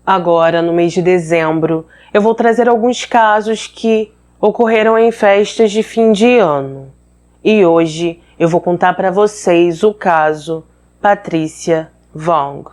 Agora, no mês de dezembro, eu vou trazer alguns casos que ocorreram em festas de fim de ano. E hoje eu vou contar para vocês o caso Patricia Vong.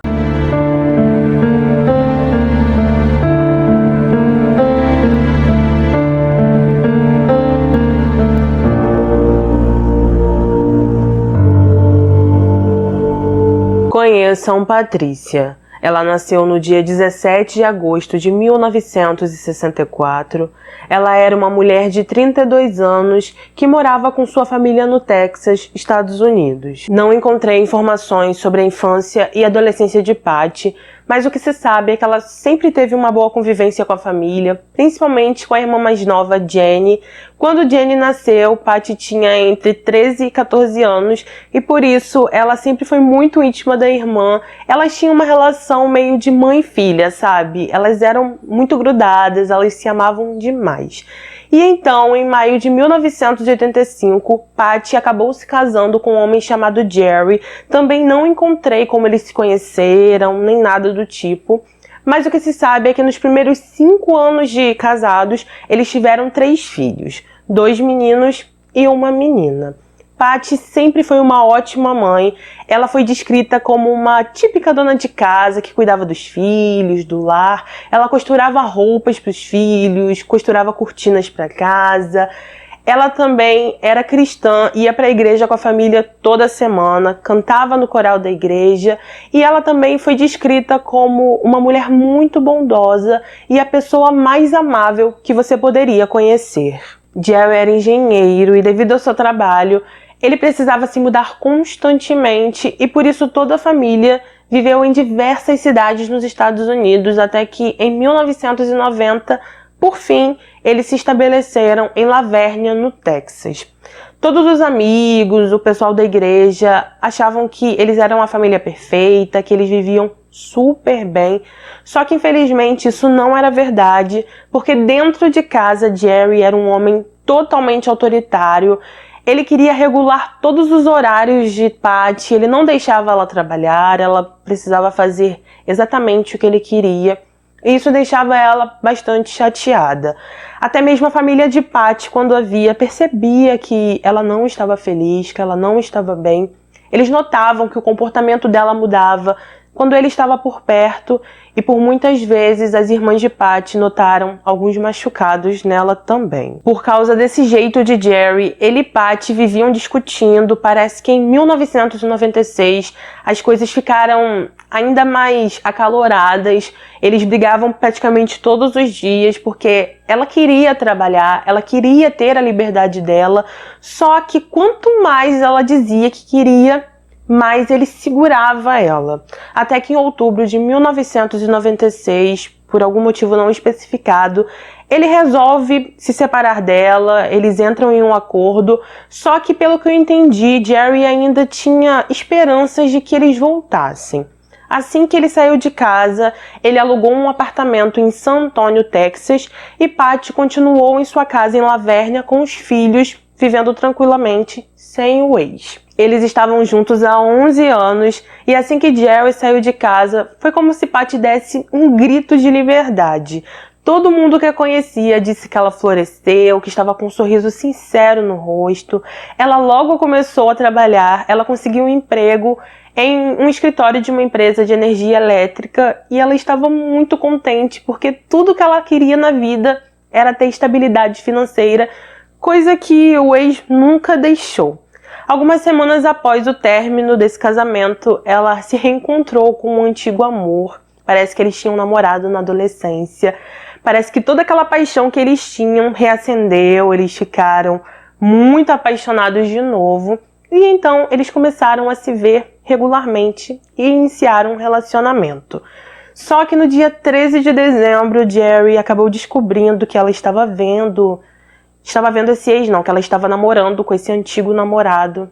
Conheçam Patricia. Ela nasceu no dia 17 de agosto de 1964. Ela era uma mulher de 32 anos que morava com sua família no Texas, Estados Unidos. Não encontrei informações sobre a infância e adolescência de Patty, mas o que se sabe é que ela sempre teve uma boa convivência com a família, principalmente com a irmã mais nova, Jenny. Quando Jenny nasceu, Patty tinha entre 13 e 14 anos e por isso ela sempre foi muito íntima da irmã. Elas tinham uma relação meio de mãe e filha, sabe? Elas eram muito grudadas, elas se amavam demais. E então, em maio de 1985, Patty acabou se casando com um homem chamado Jerry. Também não encontrei como eles se conheceram, nem nada do tipo. Mas o que se sabe é que nos primeiros 5 anos de casados, eles tiveram 3 filhos, 2 meninos e uma menina. Patty sempre foi uma ótima mãe. Ela foi descrita como uma típica dona de casa que cuidava dos filhos, do lar. Ela costurava roupas para os filhos, costurava cortinas para casa. Ela também era cristã, ia para a igreja com a família toda semana, cantava no coral da igreja. E ela também foi descrita como uma mulher muito bondosa e a pessoa mais amável que você poderia conhecer. Jerry era engenheiro e, devido ao seu trabalho, ele precisava se mudar constantemente e por isso toda a família viveu em diversas cidades nos Estados Unidos até que em 1990, por fim, eles se estabeleceram em La Vernia, no Texas. Todos os amigos, o pessoal da igreja achavam que eles eram a família perfeita, que eles viviam super bem. Só que infelizmente isso não era verdade, porque dentro de casa Jerry era um homem totalmente autoritário. Ele queria regular todos os horários de Patty, ele não deixava ela trabalhar, ela precisava fazer exatamente o que ele queria. E isso deixava ela bastante chateada. Até mesmo a família de Patty, quando a via, percebia que ela não estava feliz, que ela não estava bem. Eles notavam que o comportamento dela mudava quando ele estava por perto e por muitas vezes as irmãs de Patty notaram alguns machucados nela também. Por causa desse jeito de Jerry, ele e Patty viviam discutindo. Parece que em 1996 as coisas ficaram ainda mais acaloradas. Eles brigavam praticamente todos os dias porque ela queria trabalhar, ela queria ter a liberdade dela, só que quanto mais ela dizia que queria, mas ele segurava ela. Até que em outubro de 1996, por algum motivo não especificado, ele resolve se separar dela, eles entram em um acordo, só que pelo que eu entendi, Jerry ainda tinha esperanças de que eles voltassem. Assim que ele saiu de casa, ele alugou um apartamento em San Antonio, Texas, e Patty continuou em sua casa em La Vernia com os filhos, vivendo tranquilamente, sem o ex. Eles estavam juntos há 11 anos e assim que Jerry saiu de casa, foi como se Patty desse um grito de liberdade. Todo mundo que a conhecia disse que ela floresceu, que estava com um sorriso sincero no rosto. Ela logo começou a trabalhar, ela conseguiu um emprego em um escritório de uma empresa de energia elétrica e ela estava muito contente porque tudo que ela queria na vida era ter estabilidade financeira, coisa que o ex nunca deixou. Algumas semanas após o término desse casamento, ela se reencontrou com um antigo amor. Parece que eles tinham namorado na adolescência. Parece que toda aquela paixão que eles tinham reacendeu, eles ficaram muito apaixonados de novo. E então eles começaram a se ver regularmente e iniciaram um relacionamento. Só que no dia 13 de dezembro, Jerry acabou descobrindo que ela estava vendo esse ex, não, que ela estava namorando com esse antigo namorado.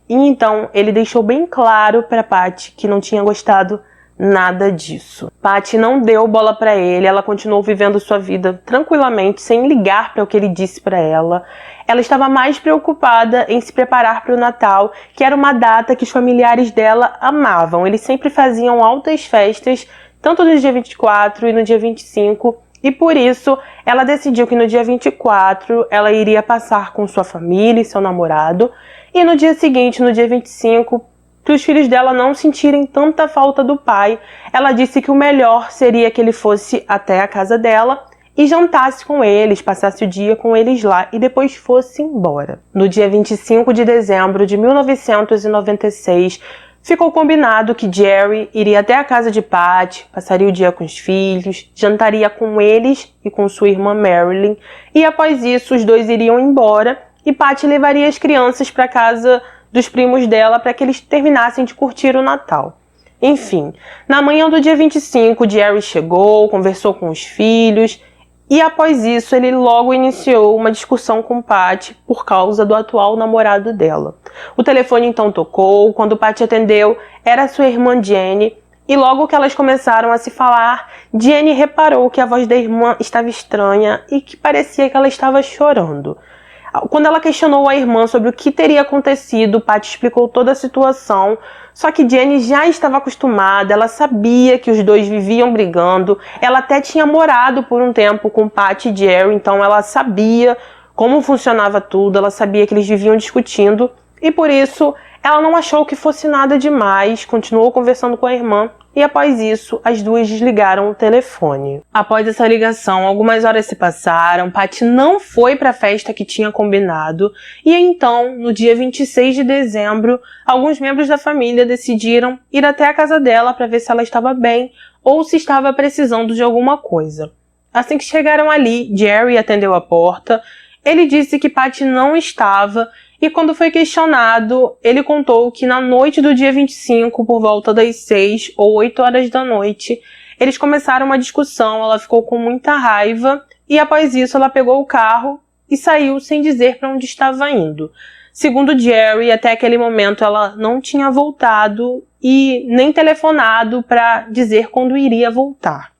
E então ele deixou bem claro para Patty que não tinha gostado nada disso. Patty não deu bola para ele, ela continuou vivendo sua vida tranquilamente, sem ligar para o que ele disse para ela. Ela estava mais preocupada em se preparar para o Natal, que era uma data que os familiares dela amavam. Eles sempre faziam altas festas tanto no dia 24 e no dia 25, e por isso ela decidiu que no dia 24 ela iria passar com sua família e seu namorado, e no dia seguinte, no dia 25, para os filhos dela não sentirem tanta falta do pai, ela disse que o melhor seria que ele fosse até a casa dela e jantasse com eles, passasse o dia com eles lá e depois fosse embora. No dia 25 de dezembro de 1996, ficou combinado que Jerry iria até a casa de Patty, passaria o dia com os filhos, jantaria com eles e com sua irmã Marilyn, e após isso os dois iriam embora e Patty levaria as crianças para a casa dos primos dela para que eles terminassem de curtir o Natal. Enfim, na manhã do dia 25, Jerry chegou, conversou com os filhos e após isso ele logo iniciou uma discussão com Patty por causa do atual namorado dela. O telefone então tocou, quando Patty atendeu era sua irmã Jenny e logo que elas começaram a se falar, Jenny reparou que a voz da irmã estava estranha e que parecia que ela estava chorando. Quando ela questionou a irmã sobre o que teria acontecido, Patty explicou toda a situação, só que Jenny já estava acostumada, ela sabia que os dois viviam brigando, ela até tinha morado por um tempo com Patty e Jerry, então ela sabia como funcionava tudo, ela sabia que eles viviam discutindo, e por isso ela não achou que fosse nada demais, continuou conversando com a irmã, e após isso, as duas desligaram o telefone. Após essa ligação, algumas horas se passaram, Patty não foi para a festa que tinha combinado, e então, no dia 26 de dezembro, alguns membros da família decidiram ir até a casa dela para ver se ela estava bem ou se estava precisando de alguma coisa. Assim que chegaram ali, Jerry atendeu a porta, ele disse que Patty não estava, e quando foi questionado, ele contou que na noite do dia 25, por volta das 6 ou 8 horas da noite, eles começaram uma discussão, ela ficou com muita raiva e após isso ela pegou o carro e saiu sem dizer para onde estava indo. Segundo Jerry, até aquele momento ela não tinha voltado e nem telefonado para dizer quando iria voltar.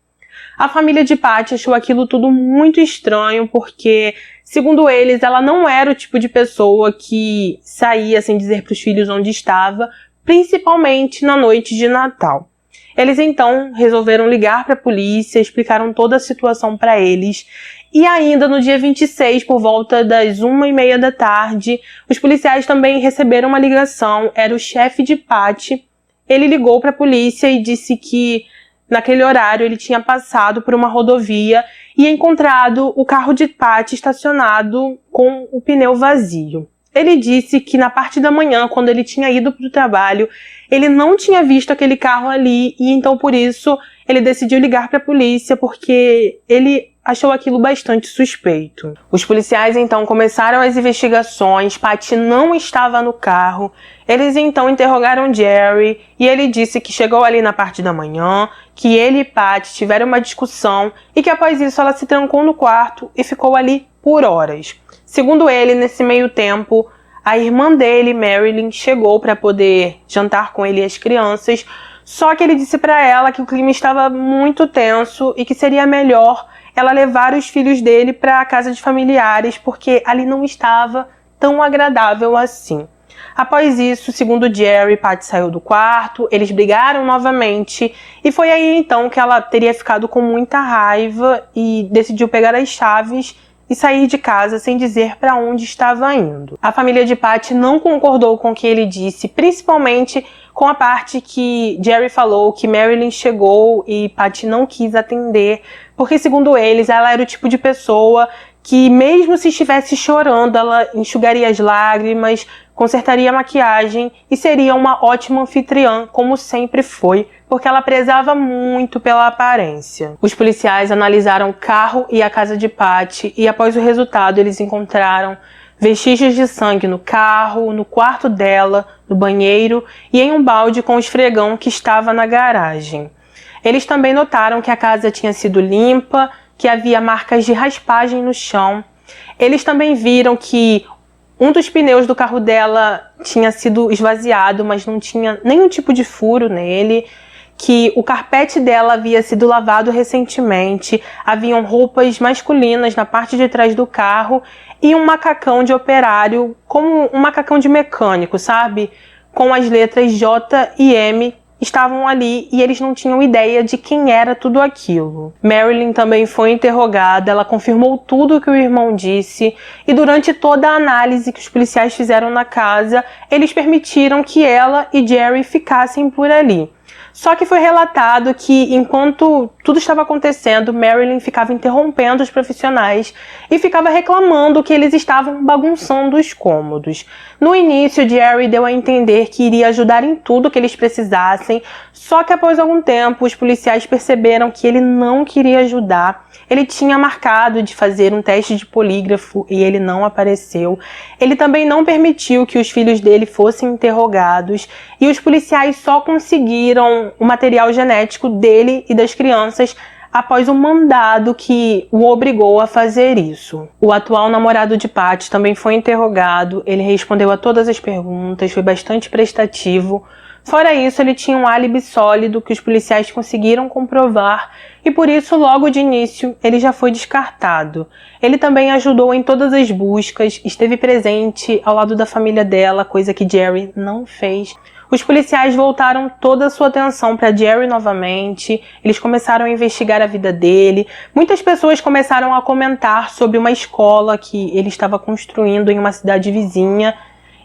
A família de Patty achou aquilo tudo muito estranho porque, segundo eles, ela não era o tipo de pessoa que saía sem dizer para os filhos onde estava, principalmente na noite de Natal. Eles então resolveram ligar para a polícia, explicaram toda a situação para eles e ainda no dia 26, por volta das 1h30 da tarde, os policiais também receberam uma ligação, era o chefe de Patty. Ele ligou para a polícia e disse que naquele horário ele tinha passado por uma rodovia e encontrado o carro de Patty estacionado com o pneu vazio. Ele disse que na parte da manhã, quando ele tinha ido para o trabalho, ele não tinha visto aquele carro ali e então por isso ele decidiu ligar para a polícia porque ele achou aquilo bastante suspeito. Os policiais então começaram as investigações, Patty não estava no carro, eles então interrogaram Jerry e ele disse que chegou ali na parte da manhã, que ele e Patty tiveram uma discussão e que após isso ela se trancou no quarto e ficou ali por horas. Segundo ele, nesse meio tempo, a irmã dele, Marilyn, chegou para poder jantar com ele e as crianças, só que ele disse para ela que o clima estava muito tenso e que seria melhor ela levar os filhos dele para a casa de familiares, porque ali não estava tão agradável assim. Após isso, segundo Jerry, Patty saiu do quarto, eles brigaram novamente e foi aí então que ela teria ficado com muita raiva e decidiu pegar as chaves e sair de casa sem dizer para onde estava indo. A família de Patty não concordou com o que ele disse, principalmente com a parte que Jerry falou que Marilyn chegou e Patty não quis atender, porque segundo eles, ela era o tipo de pessoa que mesmo se estivesse chorando, ela enxugaria as lágrimas, consertaria a maquiagem e seria uma ótima anfitriã, como sempre foi, porque ela prezava muito pela aparência. Os policiais analisaram o carro e a casa de Patty e após o resultado eles encontraram vestígios de sangue no carro, no quarto dela, no banheiro e em um balde com esfregão que estava na garagem. Eles também notaram que a casa tinha sido limpa, que havia marcas de raspagem no chão. Eles também viram que um dos pneus do carro dela tinha sido esvaziado, mas não tinha nenhum tipo de furo nele, que o carpete dela havia sido lavado recentemente, haviam roupas masculinas na parte de trás do carro e um macacão de operário, como um macacão de mecânico, sabe? Com as letras J e M estavam ali e eles não tinham ideia de quem era tudo aquilo. Marilyn também foi interrogada, ela confirmou tudo o que o irmão disse e durante toda a análise que os policiais fizeram na casa, eles permitiram que ela e Jerry ficassem por ali. Só que foi relatado que, enquanto tudo estava acontecendo, Marilyn ficava interrompendo os profissionais e ficava reclamando que eles estavam bagunçando os cômodos. No início, Jerry deu a entender que iria ajudar em tudo que eles precisassem, só que após algum tempo, os policiais perceberam que ele não queria ajudar. Ele tinha marcado de fazer um teste de polígrafo e ele não apareceu. Ele também não permitiu que os filhos dele fossem interrogados e os policiais só conseguiram o material genético dele e das crianças após um mandado que o obrigou a fazer isso. O atual namorado de Patty também foi interrogado, ele respondeu a todas as perguntas, foi bastante prestativo. Fora isso, ele tinha um álibi sólido que os policiais conseguiram comprovar e por isso, logo de início, ele já foi descartado. Ele também ajudou em todas as buscas, esteve presente ao lado da família dela, coisa que Jerry não fez. Os policiais voltaram toda a sua atenção para Jerry novamente, eles começaram a investigar a vida dele. Muitas pessoas começaram a comentar sobre uma escola que ele estava construindo em uma cidade vizinha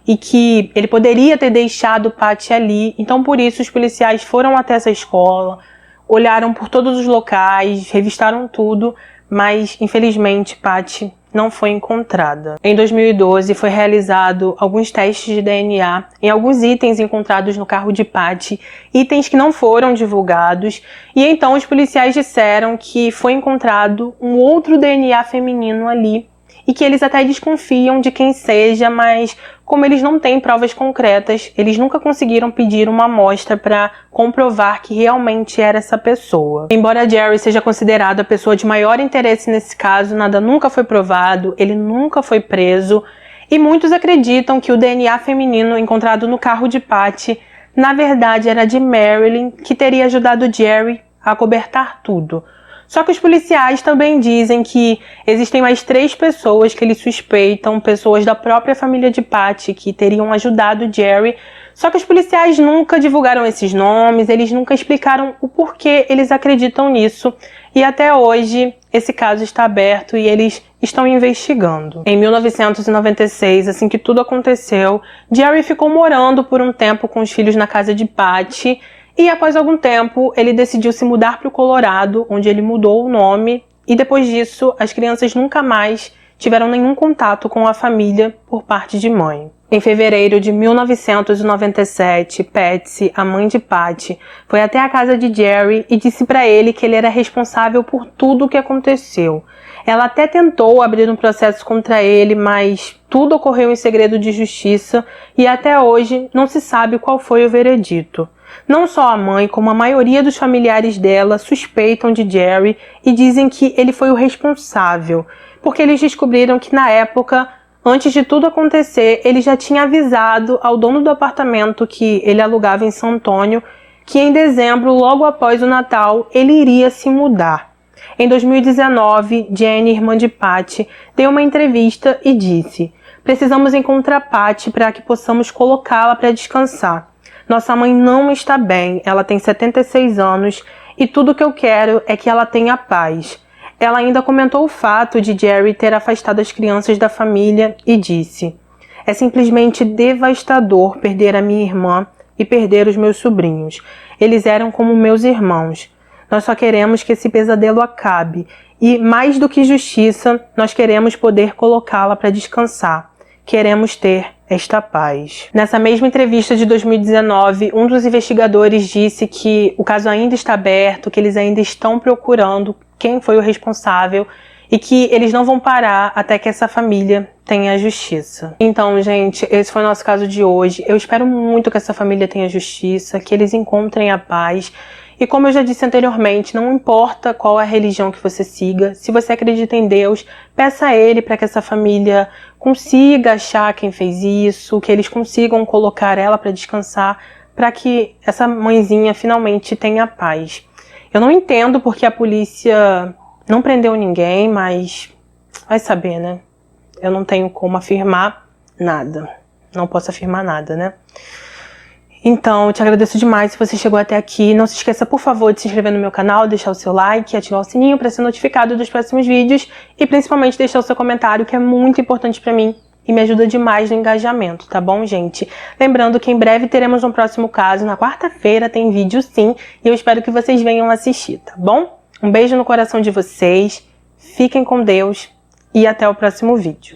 e que ele poderia ter deixado Patty ali. Então, por isso, os policiais foram até essa escola, olharam por todos os locais, revistaram tudo, mas, infelizmente, Patty não foi encontrada. Em 2012, foi realizado alguns testes de DNA em alguns itens encontrados no carro de Patty, itens que não foram divulgados, e então os policiais disseram que foi encontrado um outro DNA feminino ali, e que eles até desconfiam de quem seja, mas como eles não têm provas concretas, eles nunca conseguiram pedir uma amostra para comprovar que realmente era essa pessoa. Embora Jerry seja considerado a pessoa de maior interesse nesse caso, nada nunca foi provado, ele nunca foi preso, e muitos acreditam que o DNA feminino encontrado no carro de Patty, na verdade era de Marilyn, que teria ajudado Jerry a acobertar tudo. Só que os policiais também dizem que existem mais 3 pessoas que eles suspeitam, pessoas da própria família de Patty que teriam ajudado Jerry. Só que os policiais nunca divulgaram esses nomes, eles nunca explicaram o porquê eles acreditam nisso. E até hoje esse caso está aberto e eles estão investigando. Em 1996, assim que tudo aconteceu, Jerry ficou morando por um tempo com os filhos na casa de Patty. E após algum tempo, ele decidiu se mudar para o Colorado, onde ele mudou o nome, e depois disso, as crianças nunca mais tiveram nenhum contato com a família por parte de mãe. Em fevereiro de 1997, Patsy, a mãe de Patty, foi até a casa de Jerry e disse para ele que ele era responsável por tudo o que aconteceu. Ela até tentou abrir um processo contra ele, mas tudo ocorreu em segredo de justiça e até hoje não se sabe qual foi o veredito. Não só a mãe, como a maioria dos familiares dela suspeitam de Jerry e dizem que ele foi o responsável, porque eles descobriram que na época, antes de tudo acontecer, ele já tinha avisado ao dono do apartamento que ele alugava em San Antônio que em dezembro, logo após o Natal, ele iria se mudar. Em 2019, Jenny, irmã de Patty, deu uma entrevista e disse: "Precisamos encontrar Patty para que possamos colocá-la para descansar. Nossa mãe não está bem, ela tem 76 anos e tudo que eu quero é que ela tenha paz." Ela ainda comentou o fato de Jerry ter afastado as crianças da família e disse: "É simplesmente devastador perder a minha irmã e perder os meus sobrinhos. Eles eram como meus irmãos. Nós só queremos que esse pesadelo acabe e, mais do que justiça, nós queremos poder colocá-la para descansar. Queremos ter esta paz." Nessa mesma entrevista de 2019, um dos investigadores disse que o caso ainda está aberto, que eles ainda estão procurando quem foi o responsável e que eles não vão parar até que essa família tenha justiça. Então, gente, esse foi o nosso caso de hoje. Eu espero muito que essa família tenha justiça, que eles encontrem a paz. E como eu já disse anteriormente, não importa qual é a religião que você siga, se você acredita em Deus, peça a Ele para que essa família consiga achar quem fez isso, que eles consigam colocar ela para descansar, para que essa mãezinha finalmente tenha paz. Eu não entendo porque a polícia não prendeu ninguém, mas vai saber, né? Eu não tenho como afirmar nada. Não posso afirmar nada, né? Então, eu te agradeço demais se você chegou até aqui. Não se esqueça, por favor, de se inscrever no meu canal, deixar o seu like, ativar o sininho para ser notificado dos próximos vídeos e principalmente deixar o seu comentário, que é muito importante para mim e me ajuda demais no engajamento, tá bom, gente? Lembrando que em breve teremos um próximo caso, na quarta-feira tem vídeo sim, e eu espero que vocês venham assistir, tá bom? Um beijo no coração de vocês, fiquem com Deus e até o próximo vídeo.